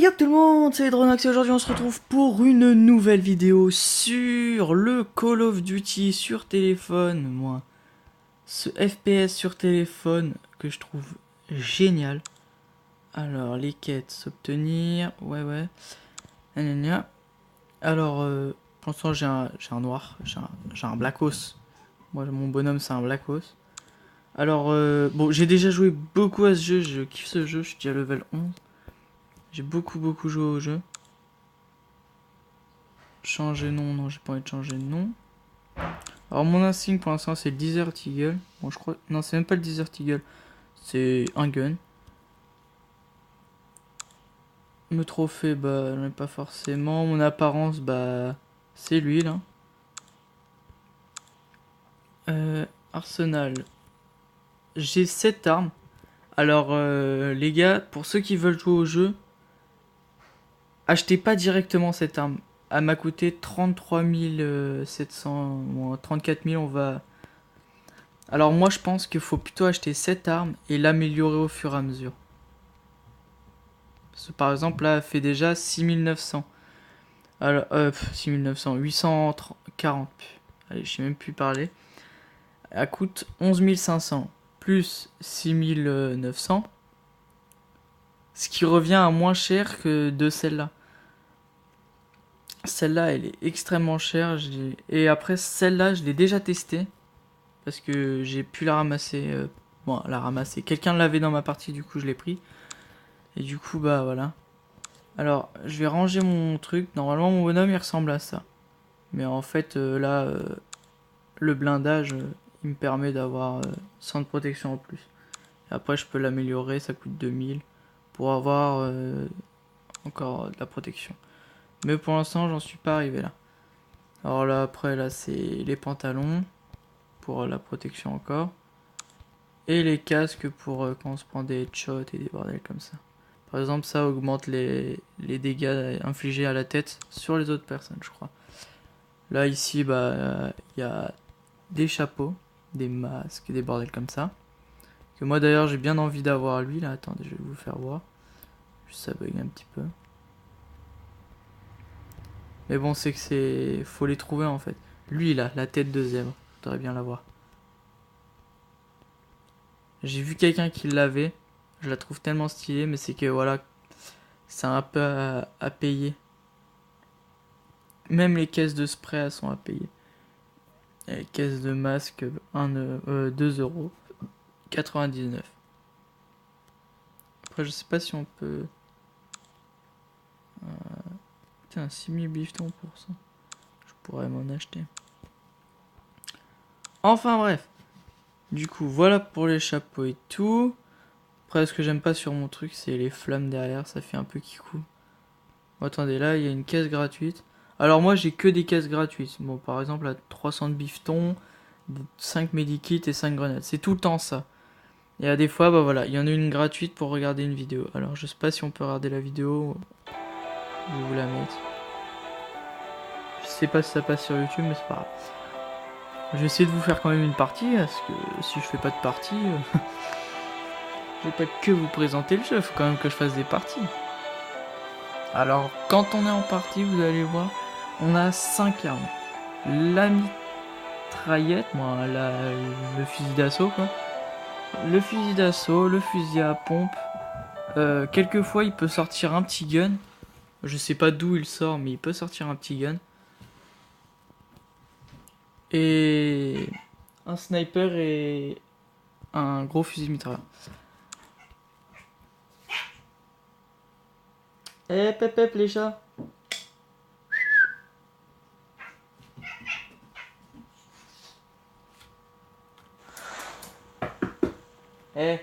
Yo tout le monde, c'est Dronax et aujourd'hui on se retrouve pour une nouvelle vidéo sur le Call of Duty sur téléphone. Moi, ce FPS sur téléphone que je trouve génial. Alors, les quêtes, s'obtenir, ouais. Gna gna gna. Alors, pour l'instant j'ai un noir, j'ai un Blackos. Moi, mon bonhomme c'est un Blackos. Alors, bon, j'ai déjà joué beaucoup à ce jeu, je kiffe ce jeu, je suis déjà level 11. J'ai beaucoup joué au jeu. Changer nom, non, j'ai pas envie de changer de nom. Alors mon insigne pour l'instant c'est le Desert Eagle. Bon je crois, non c'est même pas le Desert Eagle, c'est un gun. Me trophée, bah j'en ai pas forcément. Mon apparence, bah c'est lui là. Arsenal. J'ai 7 armes. Alors les gars, pour ceux qui veulent jouer au jeu, achetez pas directement cette arme. Elle m'a coûté 33 700, bon, 34 000 on va... Alors moi je pense qu'il faut plutôt acheter cette arme et l'améliorer au fur et à mesure. Parce que par exemple là elle fait déjà 6900. Alors 6900, 840. Allez, je sais même plus parler. Elle coûte 11 500 plus 6900. Ce qui revient à moins cher que de celle-là. Celle-là elle est extrêmement chère. Et après celle-là je l'ai déjà testée. Parce que j'ai pu la ramasser. Bon, la ramasser. Quelqu'un l'avait dans ma partie, du coup je l'ai pris. Et du coup, bah voilà. Alors, je vais ranger mon truc. Normalement, mon bonhomme il ressemble à ça. Mais en fait, là, le blindage, il me permet d'avoir 100 de protection en plus. Et après, je peux l'améliorer. Ça coûte 2000 pour avoir encore de la protection. Mais pour l'instant, j'en suis pas arrivé là. Alors là, après, là, c'est les pantalons pour la protection encore. Et les casques pour quand on se prend des headshots et des bordels comme ça. Par exemple, ça augmente les dégâts infligés à la tête sur les autres personnes, je crois. Là, ici, bah, il y a des chapeaux, des masques, des bordels comme ça. Que moi, d'ailleurs, j'ai bien envie d'avoir lui. Là, attendez, je vais vous faire voir. Juste ça bug un petit peu. Mais bon, c'est que c'est... faut les trouver, en fait. Lui, là, la tête de zèbre. Je voudrais bien l'avoir. J'ai vu quelqu'un qui l'avait. Je la trouve tellement stylée, mais c'est que, voilà, c'est un peu à payer. Même les caisses de spray elles sont à payer. Et les caisses de masque 2,99 €. Après je sais pas si on peut... Putain 6000 bifetons pour ça. Je pourrais m'en acheter. Enfin bref. Du coup voilà pour les chapeaux et tout. Après ce que j'aime pas sur mon truc c'est les flammes derrière. Ça fait un peu kikou. Bon, attendez là il y a une caisse gratuite. Alors moi j'ai que des caisses gratuites. Bon par exemple là 300 de bifetons, 5 medikits et 5 grenades. C'est tout le temps ça. Et à des fois, bah voilà, il y en a une gratuite pour regarder une vidéo. Alors je sais pas si on peut regarder la vidéo. Je vais vous la mettre. Je sais pas si ça passe sur YouTube, mais c'est pas grave. Je vais essayer de vous faire quand même une partie, parce que si je fais pas de partie, je vais pas que vous présenter le jeu, faut quand même que je fasse des parties. Alors quand on est en partie, vous allez voir, on a 5 armes. La mitraillette, moi, le fusil d'assaut quoi. Le fusil d'assaut, le fusil à pompe. Quelquefois il peut sortir un petit gun. Je sais pas d'où il sort, mais il peut sortir un petit gun. Et un sniper et un gros fusil mitrailleur. Eh pep les chats. Eh,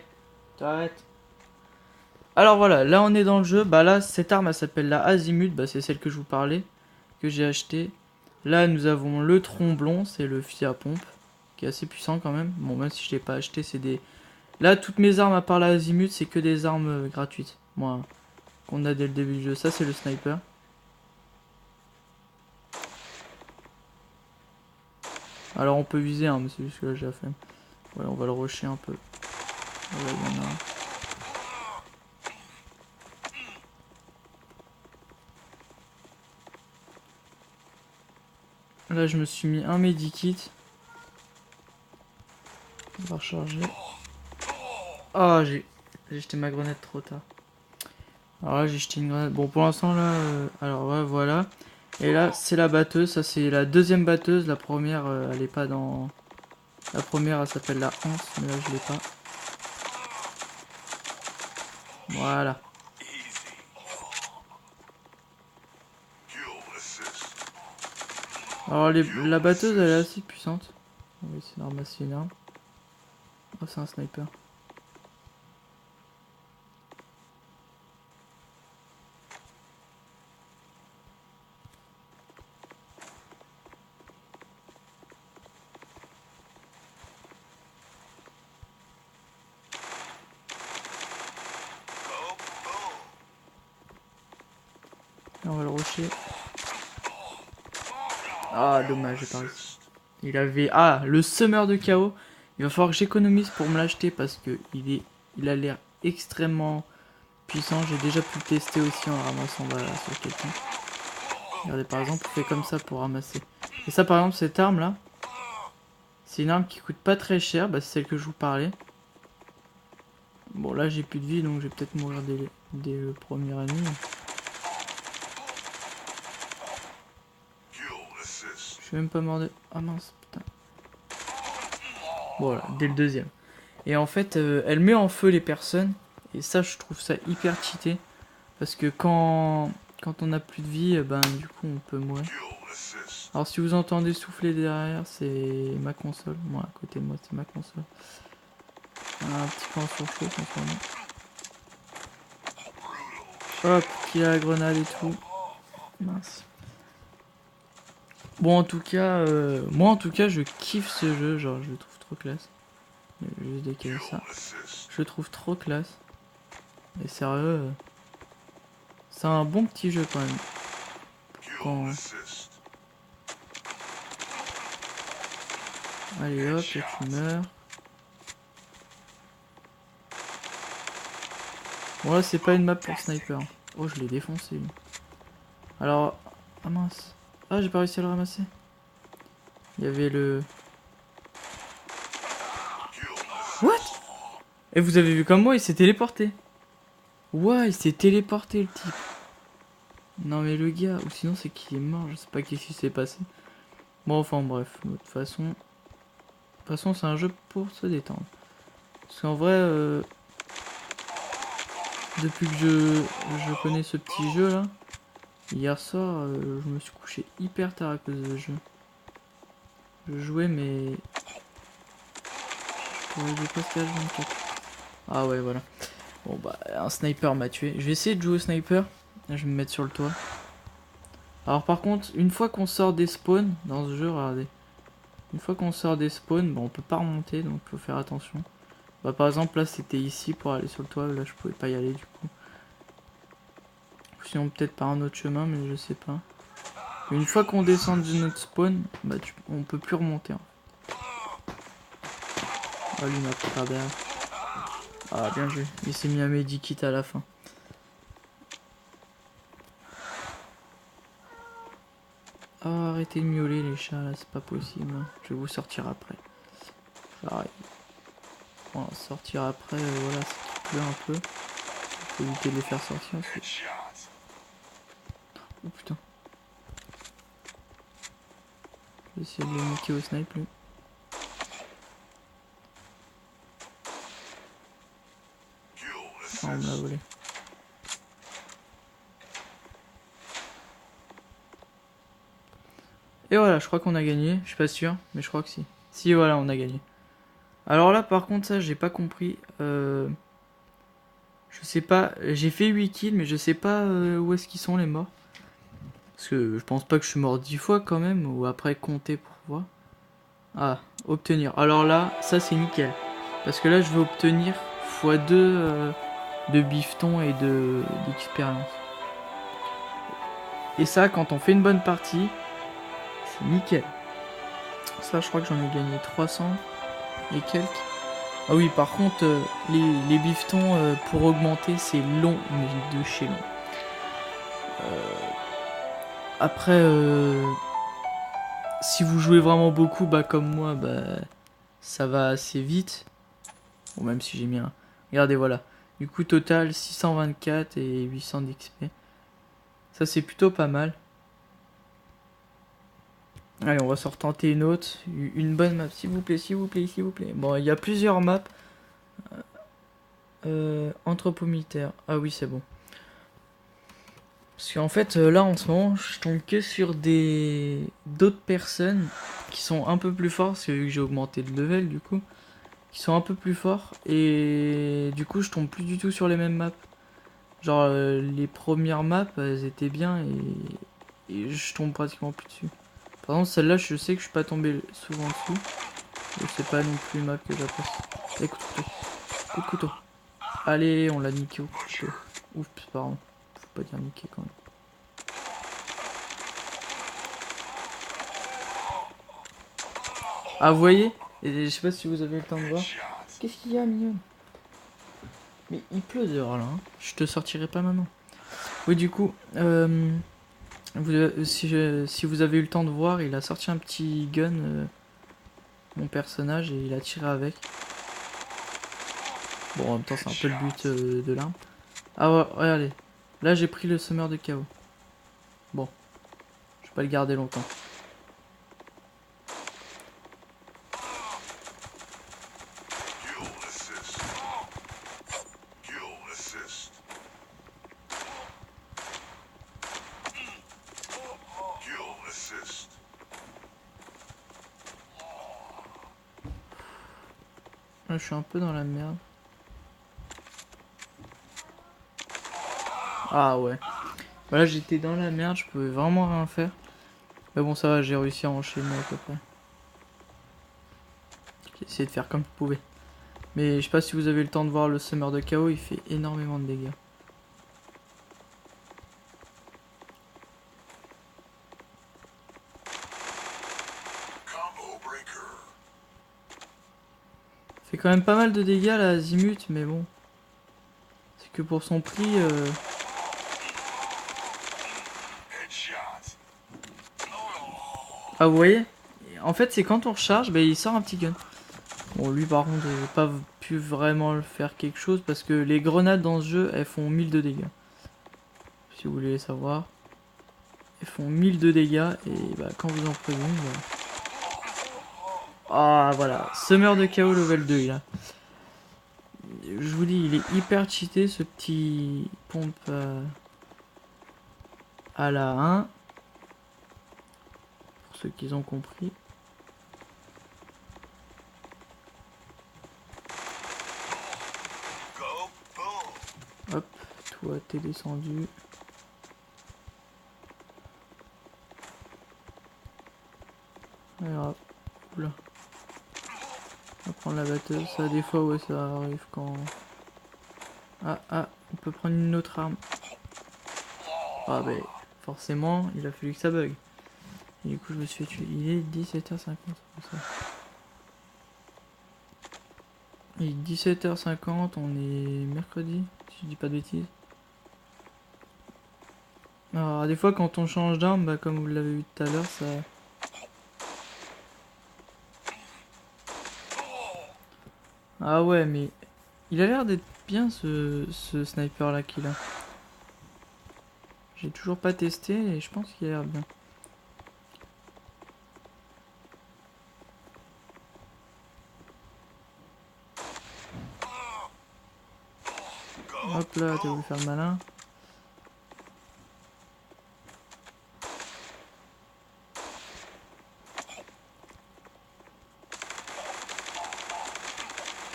t'arrêtes. Alors voilà, là on est dans le jeu. Bah là, cette arme elle s'appelle la Azimut. Bah c'est celle que je vous parlais, que j'ai acheté. Là nous avons le tromblon, c'est le fusil à pompe, qui est assez puissant quand même. Bon même si je l'ai pas acheté, c'est des... Là toutes mes armes à part la Azimut, c'est que des armes gratuites. Moi, qu'on a dès le début du jeu. Ça c'est le sniper. Alors on peut viser, hein, mais c'est juste que là j'ai la flemme. Ouais, on va le rusher un peu. Voilà, il y en a un. Là, je me suis mis un medikit. On va recharger. Ah, j'ai jeté ma grenade trop tard. Alors là, j'ai jeté une grenade. Bon, pour l'instant, là... alors, ouais, voilà. Et là, c'est la batteuse. Ça, c'est la deuxième batteuse. La première, elle est pas dans... La première, elle s'appelle la Hanse. Mais là, je l'ai pas. Voilà. Alors, la batteuse, elle est assez puissante. On va essayer de ramasser une arme. Oh, c'est un sniper. Là, on va le rusher. Ah, dommage, j'ai pas réussi. Il avait... Ah, le semeur de chaos. Il va falloir que j'économise pour me l'acheter parce que il a l'air extrêmement puissant. J'ai déjà pu le tester aussi en le ramassant sur quelqu'un. Regardez, par exemple, il fait comme ça pour ramasser. Et ça, par exemple, cette arme-là, c'est une arme qui coûte pas très cher. Bah, c'est celle que je vous parlais. Bon, là, j'ai plus de vie, donc je vais peut-être mourir dès le premier ennemi. Je suis même pas mort de... Ah mince, putain. Voilà, dès le deuxième. Et en fait, elle met en feu les personnes. Et ça, je trouve ça hyper cheaté. Parce que quand on a plus de vie, ben du coup, on peut mourir. Alors si vous entendez souffler derrière, c'est ma console. Moi, à côté de moi, c'est ma console. Un petit peu en surchauffe en ce moment. Hop, qui a la grenade et tout. Mince. Bon, en tout cas, moi en tout cas, je kiffe ce jeu. Genre, je le trouve trop classe. Je vais juste décaler ça. Je le trouve trop classe. Et sérieux, c'est un bon petit jeu quand même. Quand... Allez hop, là tu meurs. Bon là c'est pas une map pour sniper. Oh je l'ai défoncé lui. Alors... Ah mince. Ah j'ai pas réussi à le ramasser. Il y avait le... What? Et vous avez vu comme moi il s'est téléporté. Ouais il s'est téléporté le type. Non mais le gars, ou sinon c'est qu'il est mort, je sais pas qu'est-ce qui s'est passé. Bon enfin bref, de toute façon c'est un jeu pour se détendre. Parce qu'en vrai, depuis que je connais ce petit jeu là, hier soir, je me suis couché hyper tard à cause de ce jeu. Je jouais mais... Ouais, j'ai presque H24. Ah ouais voilà. Bon bah un sniper m'a tué. Je vais essayer de jouer au sniper. Je vais me mettre sur le toit. Alors par contre, une fois qu'on sort des spawns dans ce jeu, regardez. Une fois qu'on sort des spawns, bah, on peut pas remonter donc faut faire attention. Bah par exemple là c'était ici pour aller sur le toit, là je pouvais pas y aller du coup. Sinon peut-être par un autre chemin mais je sais pas. Une fois qu'on descend de notre spawn, bah on peut plus remonter. Hein. Ah lui m'a pris par derrière. Ah bien joué, il s'est mis un medikit à la fin. Ah arrêtez de miauler les chats là, c'est pas possible. Je vais vous sortir après. J'arrive. Bon, sortir après, voilà, c'est qu'il pleut un peu. Faut éviter de les faire sortir. Oh putain. Je vais essayer de le niquer au snipe lui. Ah, on me l'a volé. Et voilà, je crois qu'on a gagné. Je suis pas sûr, mais je crois que si. Si, voilà, on a gagné. Alors là, par contre, ça, j'ai pas compris. Je sais pas. J'ai fait 8 kills, mais je sais pas où est-ce qu'ils sont les morts. Parce que je pense pas que je suis mort 10 fois quand même. Ou après compter pour voir. Ah, obtenir. Alors là, ça c'est nickel. Parce que là, je vais obtenir x2 de bifton et d'expérience. Et ça, quand on fait une bonne partie, c'est nickel. Ça, je crois que j'en ai gagné 300 et quelques. Ah oui, par contre, les bifetons, pour augmenter, c'est long, mais de chez long. Après, si vous jouez vraiment beaucoup, bah comme moi, bah ça va assez vite. Bon, même si j'ai mis un... Regardez, voilà. Du coup, total 624 et 800 d'XP. Ça, c'est plutôt pas mal. Allez, on va se retenter une autre. Une bonne map, s'il vous plaît, s'il vous plaît, s'il vous plaît. Bon, il y a plusieurs maps. Entrepôt militaire. Ah oui, c'est bon. Parce qu'en fait, là, en ce moment, je tombe que sur d'autres personnes qui sont un peu plus fortes. Parce que vu que j'ai augmenté de level, du coup. Qui sont un peu plus forts. Et du coup, je tombe plus du tout sur les mêmes maps. Genre, les premières maps, elles étaient bien et je tombe pratiquement plus dessus. Par exemple, celle-là, je sais que je suis pas tombé souvent dessus. Et c'est pas non plus une map que j'apprécie. Allez, coup de couteau. Coup de couteau. Allez, on l'a niqué au coup de couteau. Ouf, pardon. Faut pas dire niqué quand même. Ah, vous voyez? Et je sais pas si vous avez le temps de voir. Qu'est-ce qu'il y a, mignonne? Mais il pleut dehors là. Hein. Je te sortirai pas maintenant. Oui, du coup, si vous avez eu le temps de voir, il a sorti un petit gun, mon personnage, et il a tiré avec. Bon, en même temps, c'est un peu le but de l'arme. Ah ouais, regardez. Là, j'ai pris le semeur de chaos. Bon, je vais pas le garder longtemps. Là, je suis un peu dans la merde. Ah ouais. Voilà, j'étais dans la merde, je pouvais vraiment rien faire. Mais bon, ça va, j'ai réussi à enchaîner à peu près. J'ai essayé de faire comme je pouvais. Mais je sais pas si vous avez le temps de voir le semeur de chaos, il fait énormément de dégâts. Fait quand même pas mal de dégâts là, Azimut, mais bon. C'est que pour son prix... Ah, vous voyez? En fait, c'est quand on recharge, bah, il sort un petit gun. Bon, lui par contre, j'ai pas pu vraiment le faire quelque chose parce que les grenades dans ce jeu, elles font 1000 de dégâts. Si vous voulez savoir. Elles font 1000 de dégâts et bah, quand vous en prenez une... Bah... Ah, voilà. Semeur de chaos level 2, là. Je vous dis, il est hyper cheaté, ce petit pompe à la 1. Pour ceux qui ont compris. Hop, toi t'es descendu. Alors, oula. On va prendre la batteuse. Ça, des fois, ouais, ça arrive quand... Ah, on peut prendre une autre arme. Ah, bah, forcément, il a fallu que ça bug. Et du coup, je me suis fait tuer. Il est 17h50, c'est ça. Il est 17h50, on est mercredi, si je dis pas de bêtises. Alors, des fois, quand on change d'arme, bah, comme vous l'avez vu tout à l'heure, ça... Ah ouais, mais il a l'air d'être bien ce sniper là qu'il a. J'ai toujours pas testé et je pense qu'il a l'air bien. Hop là, t'as voulu faire le malin.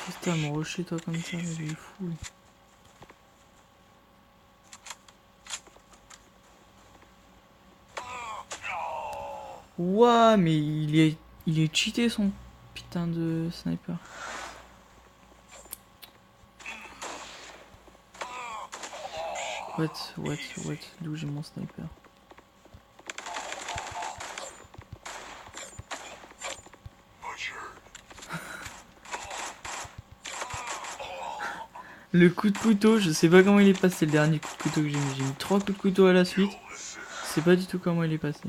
Qu'est-ce que t'as à me rusher toi comme ça, il est fou. Ouah, mais il est cheaté son putain de sniper. What, d'où j'ai mon sniper? Le coup de couteau, je sais pas comment il est passé le dernier coup de couteau que j'ai mis. J'ai mis 3 coups de couteau à la suite. Je sais pas du tout comment il est passé.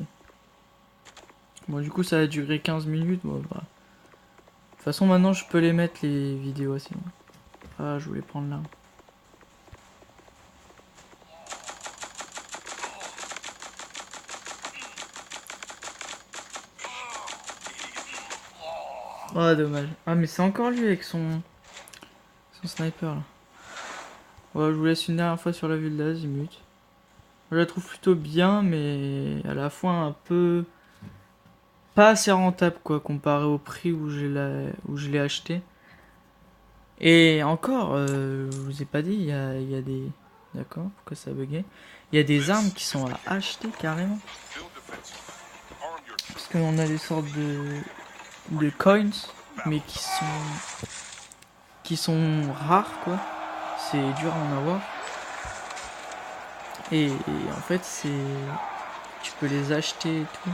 Bon, du coup, ça a duré 15 minutes. Bon, bah. De toute façon, maintenant, je peux les mettre, les vidéos assez longues. Ah, je voulais prendre là. Oh, dommage. Ah, mais c'est encore lui avec son sniper, là. Ouais, je vous laisse une dernière fois sur la ville d'Azimut. Je la trouve plutôt bien, mais à la fois un peu... pas assez rentable, quoi, comparé au prix où je l'ai acheté. Et encore, je vous ai pas dit, il y a des... D'accord, pourquoi ça a bugué? Il y a des armes qui sont à acheter, carrément. Parce qu'on a des sortes de coins, mais qui sont rares, quoi. C'est dur à en avoir. Et en fait, tu peux les acheter et tout.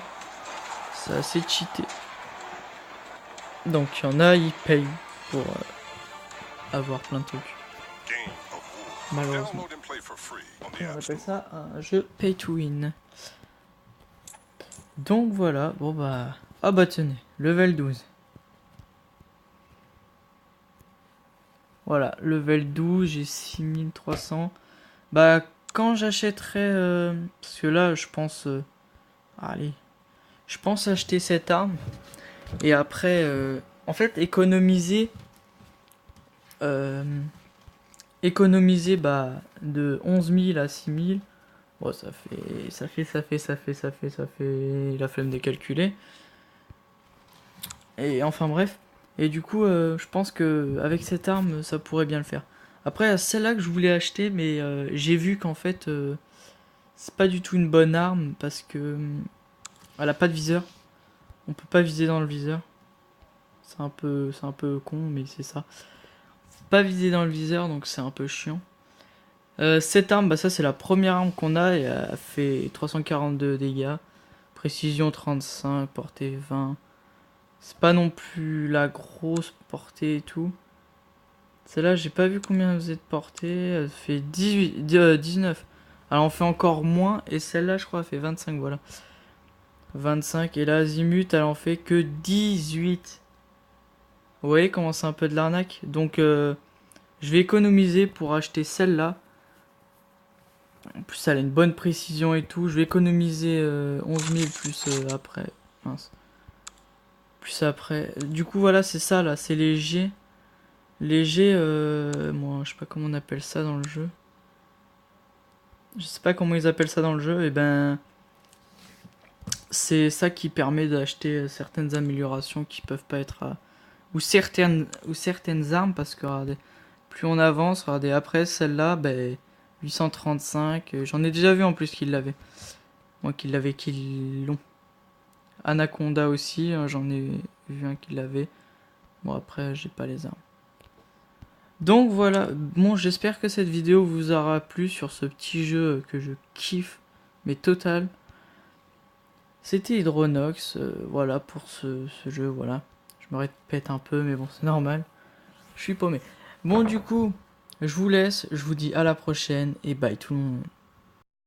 C'est assez cheaté. Donc il y en a, ils payent pour avoir plein de trucs. Malheureusement. On appelle ça un jeu pay to win. Donc voilà, bon bah... Ah bah tenez, level 12. Voilà, level 12, j'ai 6300. Bah quand j'achèterai... parce que là, je pense... allez. Je pense acheter cette arme. Et après, en fait, économiser... économiser bah, de 11 000 à 6 000. Bon, ça fait la flemme de calculer. Et enfin bref. Et du coup, je pense que avec cette arme, ça pourrait bien le faire. Après, celle-là que je voulais acheter, mais j'ai vu qu'en fait, c'est pas du tout une bonne arme parce que elle a pas de viseur. On peut pas viser dans le viseur. C'est un peu con, mais c'est ça. Pas viser dans le viseur, donc c'est un peu chiant. Cette arme, bah ça c'est la première arme qu'on a et elle fait 342 dégâts. Précision 35, portée 20. C'est pas non plus la grosse portée et tout. Celle-là, j'ai pas vu combien elle faisait de portée. Elle fait 19. Alors on fait encore moins. Et celle-là, je crois, elle fait 25, voilà. 25. Et l'azimut, elle en fait que 18. Vous voyez comment c'est un peu de l'arnaque. Donc, je vais économiser pour acheter celle-là. En plus, elle a une bonne précision et tout. Je vais économiser 11 000 plus après. Mince. Plus après. Du coup, voilà, c'est ça, là. C'est léger. Léger, moi, je sais pas comment on appelle ça dans le jeu. Je sais pas comment ils appellent ça dans le jeu. Et ben, c'est ça qui permet d'acheter certaines améliorations qui peuvent pas être à... ou certaines armes, parce que regardez, plus on avance, regardez, après celle-là, ben, 835, j'en ai déjà vu en plus qu'ils l'avaient. Moi qu'ils l'ont. Anaconda aussi, j'en ai vu un qui l'avait. Bon après, j'ai pas les armes. Donc voilà, bon j'espère que cette vidéo vous aura plu sur ce petit jeu que je kiffe, mais total. C'était Hydronox, voilà pour ce jeu, voilà. Je me répète un peu, mais bon c'est normal. Je suis paumé. Bon du coup, je vous laisse, je vous dis à la prochaine et bye tout le monde.